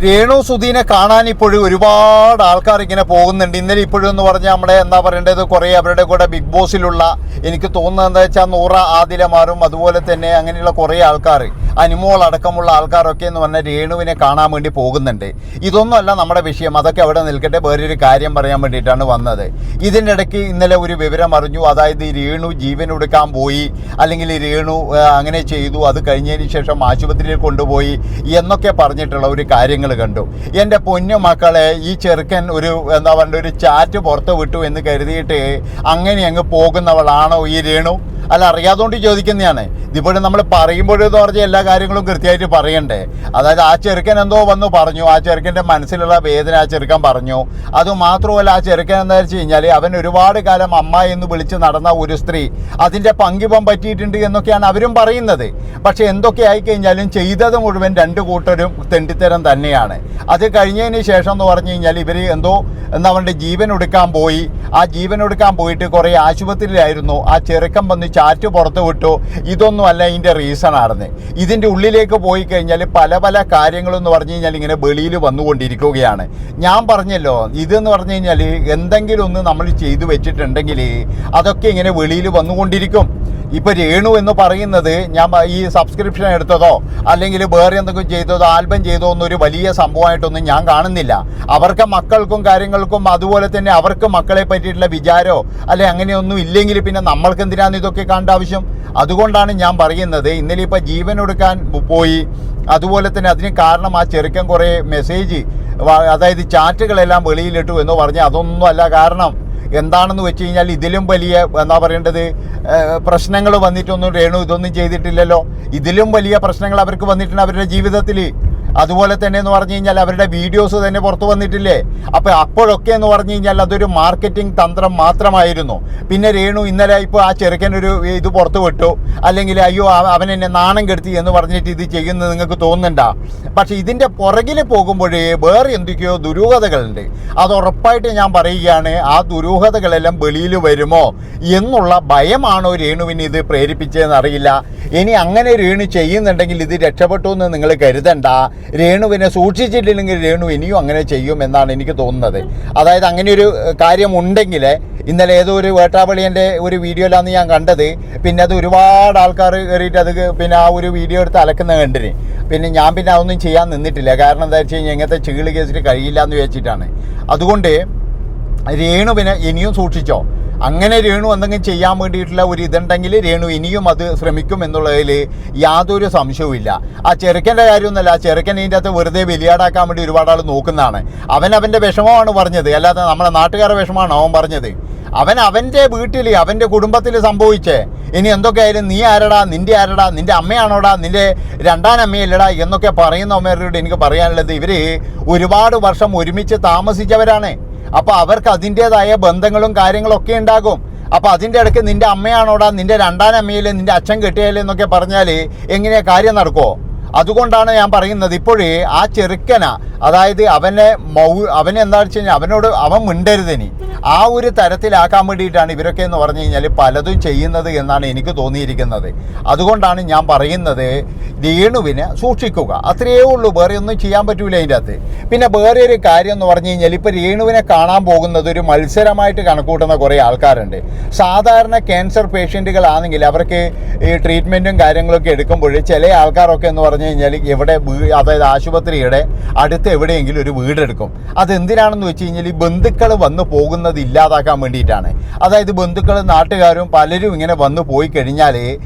രേണു സുധീനെ കാണാൻ ഇപ്പോഴും ഒരുപാട് ആൾക്കാർ ഇങ്ങനെ പോകുന്നുണ്ട്. ഇന്നലെ ഇപ്പോഴും എന്ന് പറഞ്ഞാൽ നമ്മുടെ എന്താ പറയേണ്ടത്, കുറേ അവരുടെ കൂടെ ബിഗ് ബോസിലുള്ള എനിക്ക് തോന്നുന്നത് എന്താ വെച്ചാൽ നൂറ ആദിലമാരും അതുപോലെ തന്നെ അങ്ങനെയുള്ള കുറേ ആൾക്കാർ, അനുമോൾ അടക്കമുള്ള ആൾക്കാരൊക്കെ എന്ന് പറഞ്ഞാൽ രേണുവിനെ കാണാൻ വേണ്ടി പോകുന്നുണ്ട്. ഇതൊന്നുമല്ല നമ്മുടെ വിഷയം, അതൊക്കെ അവിടെ നിൽക്കട്ടെ. വേറൊരു കാര്യം പറയാൻ വേണ്ടിയിട്ടാണ് വന്നത്. ഇതിൻ്റെ ഇടയ്ക്ക് ഇന്നലെ ഒരു വിവരം അറിഞ്ഞു. അതായത് രേണു ജീവൻ എടുക്കാൻ പോയി, അല്ലെങ്കിൽ രേണു അങ്ങനെ ചെയ്തു, അത് കഴിഞ്ഞതിന് ശേഷം ആശുപത്രിയിൽ കൊണ്ടുപോയി എന്നൊക്കെ പറഞ്ഞിട്ടുള്ള ഒരു കാര്യങ്ങൾ കണ്ടു. എൻ്റെ പൊന്നു മക്കളെ, ഈ ചെറുക്കൻ ഒരു എന്താ പറയുക ഒരു ചാറ്റ് പുറത്ത് വിട്ടു എന്ന് കരുതിയിട്ട് അങ്ങനെ അങ്ങ് പോകുന്നവളാണോ ഈ രേണു? അല്ല, അറിയാതുകൊണ്ട് ചോദിക്കുന്നതാണ്. ഇതിപ്പോഴും നമ്മൾ പറയുമ്പോഴെന്ന് പറഞ്ഞാൽ എല്ലാ കാര്യങ്ങളും കൃത്യമായിട്ട് പറയണ്ടേ. അതായത് ആ ചെറുക്കൻ എന്തോ വന്നു പറഞ്ഞു, ആ ചെറുക്കൻ്റെ മനസ്സിലുള്ള വേദന ആ ചെറുക്കൻ പറഞ്ഞു. അതുമാത്രമല്ല, ആ ചെറുക്കൻ എന്താ വെച്ച് കഴിഞ്ഞാൽ അവൻ ഒരുപാട് കാലം അമ്മ എന്ന് വിളിച്ച് നടന്ന ഒരു സ്ത്രീ, അതിൻ്റെ പങ്കിപ്പം പറ്റിയിട്ടുണ്ട് എന്നൊക്കെയാണ് അവരും പറയുന്നത്. പക്ഷേ എന്തൊക്കെ ആയിക്കഴിഞ്ഞാലും ചെയ്തത് മുഴുവൻ രണ്ട് കൂട്ടരും തെണ്ടിത്തരം തന്നെയാണ്. അത് കഴിഞ്ഞതിന് ശേഷം എന്ന് പറഞ്ഞു കഴിഞ്ഞാൽ ഇവർ എന്തോ എന്താ പറയുക ജീവൻ എടുക്കാൻ പോയി. ആ ജീവൻ എടുക്കാൻ പോയിട്ട് കുറേ ആശുപത്രിയിലായിരുന്നു. ആ ചെറുക്കൻ വന്ന് ചാറ്റ് പുറത്ത് വിട്ടു. ഇതൊന്നും അല്ല ഇതിൻ്റെ റീസണാണെന്ന്. ഇതിൻ്റെ ഉള്ളിലേക്ക് പോയി കഴിഞ്ഞാൽ പല പല കാര്യങ്ങളെന്ന് പറഞ്ഞു കഴിഞ്ഞാൽ ഇങ്ങനെ വെളിയിൽ വന്നുകൊണ്ടിരിക്കുകയാണ്. ഞാൻ പറഞ്ഞല്ലോ, ഇതെന്ന് പറഞ്ഞു കഴിഞ്ഞാൽ എന്തെങ്കിലും ഒന്ന് നമ്മൾ ചെയ്തു വെച്ചിട്ടുണ്ടെങ്കിൽ അതൊക്കെ ഇങ്ങനെ വെളിയിൽ വന്നുകൊണ്ടിരിക്കും. ഇപ്പോൾ രേണു എന്ന് പറയുന്നത് ഞാൻ ഈ സബ്സ്ക്രിപ്ഷൻ എടുത്തതോ അല്ലെങ്കിൽ വേറെ എന്തെങ്കിലും ചെയ്തതോ ആൽബം ചെയ്തോ എന്നൊരു വലിയ സംഭവമായിട്ടൊന്നും ഞാൻ കാണുന്നില്ല. അവർക്ക് മക്കൾക്കും കാര്യങ്ങൾക്കും അതുപോലെ തന്നെ അവർക്ക് മക്കളെ പറ്റിയിട്ടുള്ള വിചാരമോ അല്ലെ അങ്ങനെയൊന്നും ഇല്ലെങ്കിൽ പിന്നെ നമ്മൾക്ക് എന്തിനാണ് ഇതൊക്കെ കാണേണ്ട ആവശ്യം? അതുകൊണ്ടാണ് ഞാൻ പറയുന്നത്, ഇന്നലെ ഇപ്പോൾ ജീവൻ എടുക്കാൻ പോയി. അതുപോലെ തന്നെ അതിന് കാരണം ആ ചെറുക്കൻ കുറേ മെസ്സേജ്, അതായത് ചാറ്റുകളെല്ലാം വെളിയിലിട്ടു എന്ന് പറഞ്ഞാൽ അതൊന്നും അല്ല കാരണം. എന്താണെന്ന് വെച്ച് കഴിഞ്ഞാൽ ഇതിലും വലിയ എന്താ പറയേണ്ടത് പ്രശ്നങ്ങൾ വന്നിട്ടൊന്നും രേണു ഇതൊന്നും ചെയ്തിട്ടില്ലല്ലോ. ഇതിലും വലിയ പ്രശ്നങ്ങൾ അവർക്ക് വന്നിട്ടുണ്ട് അവരുടെ ജീവിതത്തിൽ. അതുപോലെ തന്നെ എന്ന് പറഞ്ഞു കഴിഞ്ഞാൽ അവരുടെ വീഡിയോസ് തന്നെ പുറത്തു വന്നിട്ടില്ലേ. അപ്പോൾ അപ്പോഴൊക്കെ എന്ന് പറഞ്ഞു കഴിഞ്ഞാൽ അതൊരു മാർക്കറ്റിംഗ് തന്ത്രം മാത്രമായിരുന്നു. പിന്നെ രേണു ഇന്നലെ ഇപ്പോൾ ആ ചെറുക്കനൊരു ഇത് പുറത്തു വിട്ടു, അല്ലെങ്കിൽ അയ്യോ അവൻ എന്നെ നാണം കെടുത്തി എന്ന് പറഞ്ഞിട്ട് ഇത് ചെയ്യുന്നത് നിങ്ങൾക്ക് തോന്നുന്നുണ്ടോ? പക്ഷേ ഇതിൻ്റെ പുറകിൽ പോകുമ്പോഴേ വേറെ എന്തൊക്കെയോ ദുരൂഹതകളുണ്ട്. അത് ഉറപ്പായിട്ട് ഞാൻ പറയുകയാണ്, ആ ദുരൂഹതകളെല്ലാം വെളിയിൽ വരുമോ എന്നുള്ള ഭയമാണോ രേണുവിന് ഇത് പ്രേരിപ്പിച്ചതെന്ന് അറിയില്ല. ഇനി അങ്ങനെ രേണു ചെയ്യുന്നുണ്ടെങ്കിൽ ഇത് രക്ഷപ്പെട്ടു എന്ന് നിങ്ങൾ കരുതണ്ട. രേണുവിനെ സൂക്ഷിച്ചിട്ടില്ലെങ്കിൽ രേണു ഇനിയും അങ്ങനെ ചെയ്യും എന്നാണ് എനിക്ക് തോന്നുന്നത്. അതായത് അങ്ങനെ ഒരു കാര്യമുണ്ടെങ്കിൽ, ഇന്നലെ ഏതോ ഒരു വേട്ടാപ്പള്ളിയൻ്റെ ഒരു വീഡിയോയിലാണ് ഞാൻ കണ്ടത്. പിന്നെ അത് ഒരുപാട് ആൾക്കാർ കയറിയിട്ട് അത് പിന്നെ ആ ഒരു വീഡിയോ എടുത്ത് അലക്കുന്ന കണ്ടിന്. പിന്നെ ഞാൻ പിന്നെ അതൊന്നും ചെയ്യാൻ നിന്നിട്ടില്ല. കാരണം എന്താ വെച്ച് കഴിഞ്ഞാൽ ഇങ്ങനത്തെ ചീള് കേസിൽ കഴിയില്ല എന്ന് വെച്ചിട്ടാണ്. അതുകൊണ്ട് രേണുവിനെ ഇനിയും സൂക്ഷിച്ചോ. അങ്ങനെ രേണു എന്തെങ്കിലും ചെയ്യാൻ വേണ്ടിയിട്ടുള്ള ഒരു ഇതുണ്ടെങ്കിൽ രേണു ഇനിയും അത് ശ്രമിക്കും എന്നുള്ളതിൽ യാതൊരു സംശയവുമില്ല. ആ ചെറുക്കൻ്റെ കാര്യമൊന്നുമല്ല, ആ ചെറുക്കൻ ഇതിൻ്റെ അകത്ത് വെറുതെ ബലിയാടാക്കാൻ വേണ്ടി ഒരുപാട് ആൾ നോക്കുന്നതാണ്. അവൻ്റെ വിഷമമാണ് പറഞ്ഞത്, അല്ലാതെ നമ്മുടെ നാട്ടുകാരുടെ വിഷമമാണ് അവൻ പറഞ്ഞത്. അവൻ്റെ വീട്ടിൽ അവൻ്റെ കുടുംബത്തിൽ സംഭവിച്ചേ. ഇനി എന്തൊക്കെ ആയാലും നീ ആരടാ, നിൻ്റെ അമ്മയാണോടാ, നിൻ്റെ രണ്ടാനമ്മയല്ലടാ എന്നൊക്കെ പറയുന്നവരോട് എനിക്ക് പറയാനുള്ളത്, ഇവർ ഒരുപാട് വർഷം ഒരുമിച്ച് താമസിച്ചവരാണ്. അപ്പോൾ അവർക്ക് അതിൻ്റേതായ ബന്ധങ്ങളും കാര്യങ്ങളൊക്കെ ഉണ്ടാകും. അപ്പോൾ അതിൻ്റെ ഇടയ്ക്ക് നിൻ്റെ അമ്മയാണോടാ, നിൻ്റെ രണ്ടാനമ്മയിലെ നിൻ്റെ അച്ഛൻ കെട്ടിയാലേ എന്നൊക്കെ പറഞ്ഞാൽ എങ്ങനെയാണ് കാര്യം നടക്കുമോ? അതുകൊണ്ടാണ് ഞാൻ പറയുന്നത്, ഇപ്പോഴേ ആ ചെറുക്കന, അതായത് അവനെ എന്താ വെച്ച് കഴിഞ്ഞാൽ അവനോട് അവൻ മിണ്ടരുതിനി ആ ഒരു തരത്തിലാക്കാൻ വേണ്ടിയിട്ടാണ് ഇവരൊക്കെ എന്ന് പറഞ്ഞു കഴിഞ്ഞാൽ പലതും ചെയ്യുന്നത് എന്നാണ് എനിക്ക് തോന്നിയിരിക്കുന്നത്. അതുകൊണ്ടാണ് ഞാൻ പറയുന്നത്, രേണുവിനെ സൂക്ഷിക്കുക, അത്രയേ ഉള്ളൂ. വേറെ ഒന്നും ചെയ്യാൻ പറ്റൂല അതിൻ്റെ അകത്ത്. പിന്നെ വേറെ ഒരു കാര്യം എന്ന് പറഞ്ഞു കഴിഞ്ഞാൽ ഇപ്പോൾ രേണുവിനെ കാണാൻ പോകുന്നത് ഒരു മത്സരമായിട്ട് കണക്കൂട്ടുന്ന കുറേ ആൾക്കാരുണ്ട്. സാധാരണ ക്യാൻസർ പേഷ്യൻറ്റുകളാണെങ്കിൽ അവർക്ക് ഈ ട്രീറ്റ്മെൻറ്റും കാര്യങ്ങളൊക്കെ എടുക്കുമ്പോൾ ചില ആൾക്കാരൊക്കെ എന്ന് പറഞ്ഞു കഴിഞ്ഞാൽ എവിടെ അതായത് ആശുപത്രിയുടെ അടുത്ത് എവിടെയെങ്കിലും ഒരു വീടെടുക്കും. അതെന്തിനാണെന്ന് വെച്ച് കഴിഞ്ഞാൽ ഈ ബന്ധുക്കൾ വന്നു പോകുന്നത് ഇല്ലാതാക്കാൻ വേണ്ടിയിട്ടാണ്. അതായത് ബന്ധുക്കൾ നാട്ടുകാരും പലരും ഇങ്ങനെ വന്നു പോയി കഴിഞ്ഞാൽ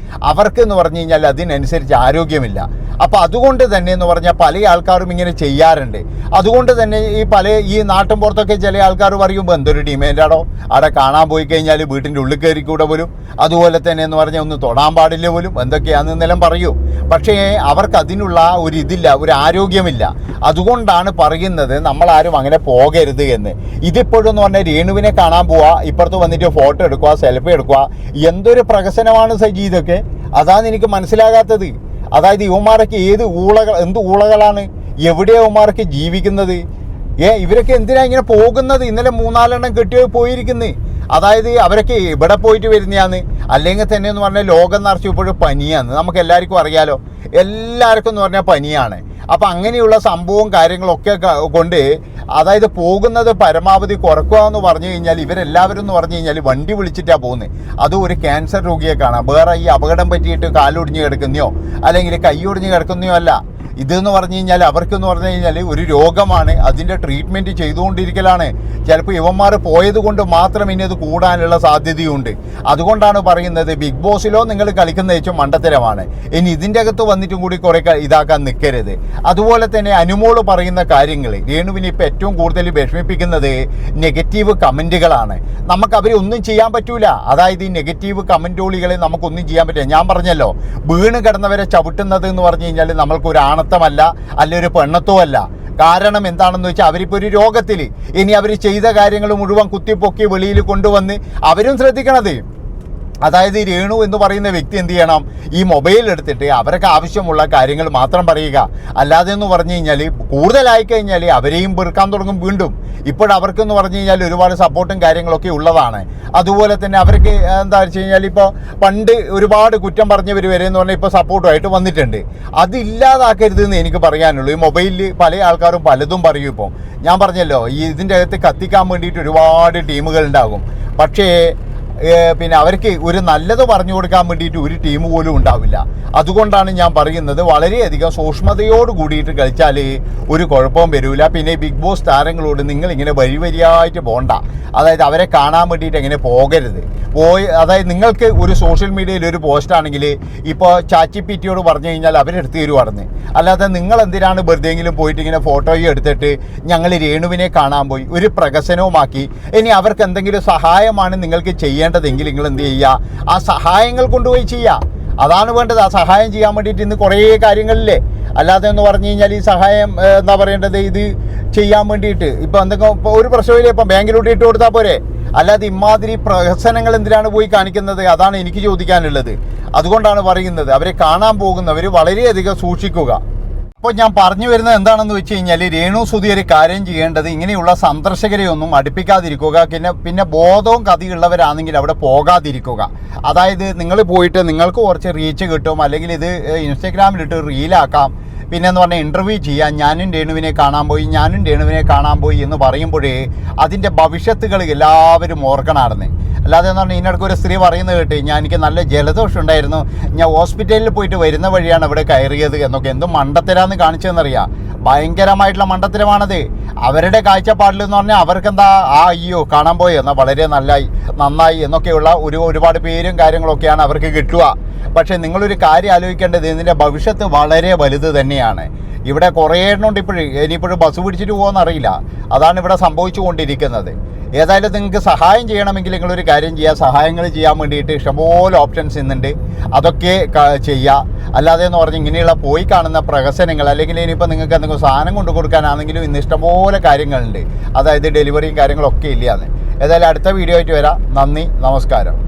അവർക്കെന്ന് പറഞ്ഞു കഴിഞ്ഞാൽ അതിനനുസരിച്ച് ആരോഗ്യമില്ല. അപ്പോൾ അതുകൊണ്ട് തന്നെ എന്ന് പറഞ്ഞാൽ പല ആൾക്കാരും ഇങ്ങനെ ചെയ്യാറുണ്ട്. അതുകൊണ്ട് തന്നെ ഈ നാട്ടിൻ പുറത്തൊക്കെ ചില ആൾക്കാർ പറയുമ്പോൾ എന്തൊരു ഡിമാൻഡാണോ അവിടെ കാണാൻ പോയി കഴിഞ്ഞാൽ വീട്ടിൻ്റെ ഉള്ളിൽ കയറിക്കൂടെ പോലും, അതുപോലെ തന്നെ എന്ന് പറഞ്ഞാൽ ഒന്ന് തൊടാൻ പാടില്ല പോലും, എന്തൊക്കെയാണെന്നെല്ലാം പറയൂ. പക്ഷേ അവർക്ക് അതിനുള്ള ഒരു ഇതില്ല, ഒരു ആരോഗ്യമില്ല. അതുകൊണ്ടാണ് പറയുന്നത് നമ്മളാരും അങ്ങനെ പോകരുത് എന്ന്. ഇതിപ്പോഴും എന്ന് പറഞ്ഞാൽ രേണുവിനെ കാണാൻ പോവുക, ഇപ്പുറത്ത് വന്നിട്ട് ഫോട്ടോ എടുക്കുക, സെൽഫി എടുക്കുക, എന്തൊരു പ്രഹസനമാണ് സജി ഇതൊക്കെ. അതാണ് എനിക്ക് മനസ്സിലാകാത്തത്. അതായത് യുവമാരൊക്കെ എന്ത് ഊളകളാണ്, എവിടെയാണ് യുവമാരൊക്കെ ജീവിക്കുന്നത്? ഇവരൊക്കെ എന്തിനാ ഇങ്ങനെ പോകുന്നത്? ഇന്നലെ 3-4 എണ്ണം കെട്ടിയോ പോയിരിക്കുന്നത്. അതായത് അവരൊക്കെ ഇവിടെ പോയിട്ട് വരുന്നതാണ്. അല്ലെങ്കിൽ തന്നെ എന്ന് പറഞ്ഞാൽ ലോകം നിറച്ച് ഇപ്പോഴും പനിയാണ്, നമുക്ക് എല്ലാവർക്കും അറിയാലോ, എല്ലാവർക്കും എന്ന് പറഞ്ഞാൽ പനിയാണ്. അപ്പം അങ്ങനെയുള്ള സംഭവവും കാര്യങ്ങളൊക്കെ കൊണ്ട് അതായത് പോകുന്നത് പരമാവധി കുറക്കുക എന്ന് പറഞ്ഞു കഴിഞ്ഞാൽ ഇവരെല്ലാവരും എന്ന് പറഞ്ഞു കഴിഞ്ഞാൽ വണ്ടി വിളിച്ചിട്ടാണ് പോകുന്നത്. അതും ഒരു ക്യാൻസർ രോഗിയെ കാണാം, വേറെ ഈ അപകടം പറ്റിയിട്ട് കാലൊടിഞ്ഞ് കിടക്കുന്നയോ അല്ലെങ്കിൽ കൈ ഒടിഞ്ഞ് കിടക്കുന്നയോ അല്ല. ഇതെന്ന് പറഞ്ഞു കഴിഞ്ഞാൽ അവർക്കെന്ന് പറഞ്ഞു കഴിഞ്ഞാൽ ഒരു രോഗമാണ്, അതിൻ്റെ ട്രീറ്റ്മെൻറ്റ് ചെയ്തുകൊണ്ടിരിക്കലാണ്. ചിലപ്പോൾ ഇവന്മാർ പോയത് കൊണ്ട് മാത്രം ഇനി അത് കൂടാനുള്ള സാധ്യതയുണ്ട്. അതുകൊണ്ടാണ് പറയുന്നത് ബിഗ് ബോസിലോ നിങ്ങൾ കളിക്കുന്ന ഏറ്റവും മണ്ടത്തരമാണ്. ഇനി ഇതിൻ്റെ അകത്ത് വന്നിട്ടും കൂടി കുറേ ഇതാക്കാൻ നിൽക്കരുത്. അതുപോലെ തന്നെ അനുമോള് പറയുന്ന കാര്യങ്ങൾ രേണുവിനെ ഇപ്പോൾ ഏറ്റവും കൂടുതൽ വിഷമിപ്പിക്കുന്നത് നെഗറ്റീവ് കമൻറ്റുകളാണ്. നമുക്ക് അവരെ ഒന്നും ചെയ്യാൻ പറ്റൂല. അതായത് ഈ നെഗറ്റീവ് കമൻറ്റോളികളെ നമുക്കൊന്നും ചെയ്യാൻ പറ്റില്ല. ഞാൻ പറഞ്ഞല്ലോ, വീണ് കിടന്നവരെ ചവിട്ടുന്നത് എന്ന് പറഞ്ഞു കഴിഞ്ഞാൽ നമ്മൾക്കൊരു ആണത്തമല്ല, അല്ലെ ഒരു പെണ്ണത്തോ അല്ല. കാരണം എന്താണെന്ന് വെച്ചാൽ അവരിപ്പോൾ ഒരു രോഗത്തിൽ ഇനി അവർ ചെയ്ത കാര്യങ്ങൾ മുഴുവൻ കുത്തിപ്പൊക്കി വെളിയിൽ കൊണ്ടുവന്ന് അവരും ശ്രദ്ധിക്കണത്. അതായത് ഈ രേണു എന്ന് പറയുന്ന വ്യക്തി എന്ത് ചെയ്യണം, ഈ മൊബൈൽ എടുത്തിട്ട് അവർക്ക് ആവശ്യമുള്ള കാര്യങ്ങൾ മാത്രം പറയുക. അല്ലാതെ എന്ന് പറഞ്ഞു കഴിഞ്ഞാൽ കൂടുതലായി കഴിഞ്ഞാൽ അവരെയും വെറുക്കാൻ തുടങ്ങും വീണ്ടും. ഇപ്പോഴവർക്കെന്ന് പറഞ്ഞു കഴിഞ്ഞാൽ ഒരുപാട് സപ്പോർട്ടും കാര്യങ്ങളൊക്കെ ഉള്ളതാണ്. അതുപോലെ തന്നെ അവർക്ക് എന്താ വെച്ച് കഴിഞ്ഞാൽ ഇപ്പോൾ പണ്ട് ഒരുപാട് കുറ്റം പറഞ്ഞവർ വരെ എന്ന് പറഞ്ഞാൽ ഇപ്പോൾ സപ്പോർട്ടുമായിട്ട് വന്നിട്ടുണ്ട്. അതില്ലാതാക്കരുതെന്ന് എനിക്ക് പറയാനുള്ളൂ. ഈ മൊബൈലിൽ പല ആൾക്കാരും പലതും പറയും. ഇപ്പോൾ ഞാൻ പറഞ്ഞല്ലോ, ഈ ഇതിൻ്റെ അകത്ത് കത്തിക്കാൻ വേണ്ടിയിട്ട് ഒരുപാട് ടീമുകൾ ഉണ്ടാകും. പക്ഷേ പിന്നെ അവർക്ക് ഒരു നല്ലത് പറഞ്ഞു കൊടുക്കാൻ വേണ്ടിയിട്ട് ഒരു ടീം പോലും ഉണ്ടാവില്ല. അതുകൊണ്ടാണ് ഞാൻ പറയുന്നത് വളരെയധികം സൂക്ഷ്മതയോട് കൂടിയിട്ട് കളിച്ചാൽ ഒരു കുഴപ്പവും വരില്ല. പിന്നെ ബിഗ് ബോസ് താരങ്ങളോട് നിങ്ങളിങ്ങനെ വരിയായിട്ട് പോകണ്ട. അതായത് അവരെ കാണാൻ വേണ്ടിയിട്ട് എങ്ങനെ പോകരുത്. അതായത് നിങ്ങൾക്ക് ഒരു സോഷ്യൽ മീഡിയയിൽ ഒരു പോസ്റ്റ് ആണെങ്കിൽ ഇപ്പോൾ ChatGPT പറഞ്ഞു കഴിഞ്ഞാൽ അവരെടുത്ത് തരുവാണെന്ന്. അല്ലാതെ നിങ്ങൾ എന്തിനാണ് വെറുതെയെങ്കിലും പോയിട്ട് ഇങ്ങനെ ഫോട്ടോയും എടുത്തിട്ട് ഞങ്ങൾ രേണുവിനെ കാണാൻ പോയി ഒരു പ്രഹസനവുമാക്കി. ഇനി അവർക്ക് എന്തെങ്കിലും സഹായമാണ് നിങ്ങൾക്ക് ചെയ്യേണ്ടതെങ്കിൽ നിങ്ങൾ എന്ത് ചെയ്യുക, ആ സഹായങ്ങൾ കൊണ്ടുപോയി ചെയ്യുക. അതാണ് വേണ്ടത്. ആ സഹായം ചെയ്യാൻ വേണ്ടിയിട്ട് ഇന്ന് കുറേ കാര്യങ്ങളില്ലേ. അല്ലാതെ എന്ന് പറഞ്ഞു കഴിഞ്ഞാൽ ഈ സഹായം എന്താ പറയേണ്ടത്, ഇത് ചെയ്യാൻ വേണ്ടിയിട്ട് ഇപ്പോൾ എന്തെങ്കിലും ഇപ്പോൾ ഒരു പ്രശ്നമില്ല, ഇപ്പം ബാങ്കിലോട്ട് ഇട്ട് കൊടുത്താൽ പോരെ. അല്ലാതെ ഇമാതിരി പ്രഹസനങ്ങൾ എന്തിനാണ് പോയി കാണിക്കുന്നത്? അതാണ് എനിക്ക് ചോദിക്കാനുള്ളത്. അതുകൊണ്ടാണ് പറയുന്നത് അവരെ കാണാൻ പോകുന്നവർ വളരെയധികം സൂക്ഷിക്കുക. അപ്പോൾ ഞാൻ പറഞ്ഞു വരുന്നത് എന്താണെന്ന് വെച്ച് കഴിഞ്ഞാൽ രേണു സുധി ഒരു കാര്യം ചെയ്യേണ്ടത് ഇങ്ങനെയുള്ള സന്ദർശകരെ ഒന്നും അടുപ്പിക്കാതിരിക്കുക. പിന്നെ ബോധവും കഥയുള്ളവരാണെങ്കിൽ അവിടെ പോകാതിരിക്കുക. അതായത് നിങ്ങൾ പോയിട്ട് നിങ്ങൾക്ക് കുറച്ച് റീച്ച് കിട്ടും, അല്ലെങ്കിൽ ഇത് ഇൻസ്റ്റഗ്രാമിലിട്ട് റീലാക്കാം, പിന്നെന്ന് പറഞ്ഞാൽ ഇൻ്റർവ്യൂ ചെയ്യാൻ ഞാനും രേണുവിനെ കാണാൻ പോയി എന്ന് പറയുമ്പോഴേ അതിൻ്റെ ഭവിഷ്യത്തുകൾ എല്ലാവരും ഓർക്കണമായിരുന്നു. അല്ലാതെ എന്ന് പറഞ്ഞാൽ ഇതിനിടയ്ക്ക് ഒരു സ്ത്രീ പറയുന്നത് കേട്ട്, എനിക്ക് നല്ല ജലദോഷം ഉണ്ടായിരുന്നു, ഞാൻ ഹോസ്പിറ്റലിൽ പോയിട്ട് വരുന്ന വഴിയാണ് ഇവിടെ കയറിയത് എന്നൊക്കെ. എന്ത് മണ്ടത്തരാന്ന് കാണിച്ചതെന്നറിയാം. ഭയങ്കരമായിട്ടുള്ള മണ്ടത്തരമാണത്. അവരുടെ കാഴ്ചപ്പാടിൽ എന്ന് പറഞ്ഞാൽ അവർക്കെന്താ അയ്യോ കാണാൻ പോയി എന്നാൽ വളരെ നന്നായി എന്നൊക്കെയുള്ള ഒരുപാട് പേരും കാര്യങ്ങളൊക്കെയാണ് അവർക്ക് കിട്ടുക. പക്ഷേ നിങ്ങളൊരു കാര്യം ആലോചിക്കേണ്ടത് ഇതിൻ്റെ ഭവിഷ്യത്ത് വളരെ വലുത് തന്നെയാണ്. ഇവിടെ കുറേ എണ്ണമുണ്ട് ഇനിയിപ്പോഴും ബസ് പിടിച്ചിട്ട് പോകുമെന്നറിയില്ല. അതാണ് ഇവിടെ സംഭവിച്ചു കൊണ്ടിരിക്കുന്നത്. ഏതായാലും നിങ്ങൾക്ക് സഹായം ചെയ്യണമെങ്കിൽ നിങ്ങളൊരു കാര്യം ചെയ്യുക, സഹായങ്ങൾ ചെയ്യാൻ വേണ്ടിയിട്ട് ഇഷ്ടംപോലെ ഓപ്ഷൻസ് ഇന്നുണ്ട്, അതൊക്കെ ചെയ്യുക. അല്ലാതെ എന്ന് പറഞ്ഞ് ഇങ്ങനെയുള്ള പോയി കാണുന്ന പ്രഹസനങ്ങൾ, അല്ലെങ്കിൽ ഇനിയിപ്പോൾ നിങ്ങൾക്ക് എന്തെങ്കിലും സാധനം കൊണ്ടു കൊടുക്കാനാണെങ്കിലും ഇന്ന് ഇഷ്ടംപോലെ കാര്യങ്ങളുണ്ട്. അതായത് ഡെലിവറിയും കാര്യങ്ങളൊക്കെ ഇല്ലയാണ്. ഏതായാലും അടുത്ത വീഡിയോ ആയിട്ട് വരാം. നന്ദി, നമസ്കാരം.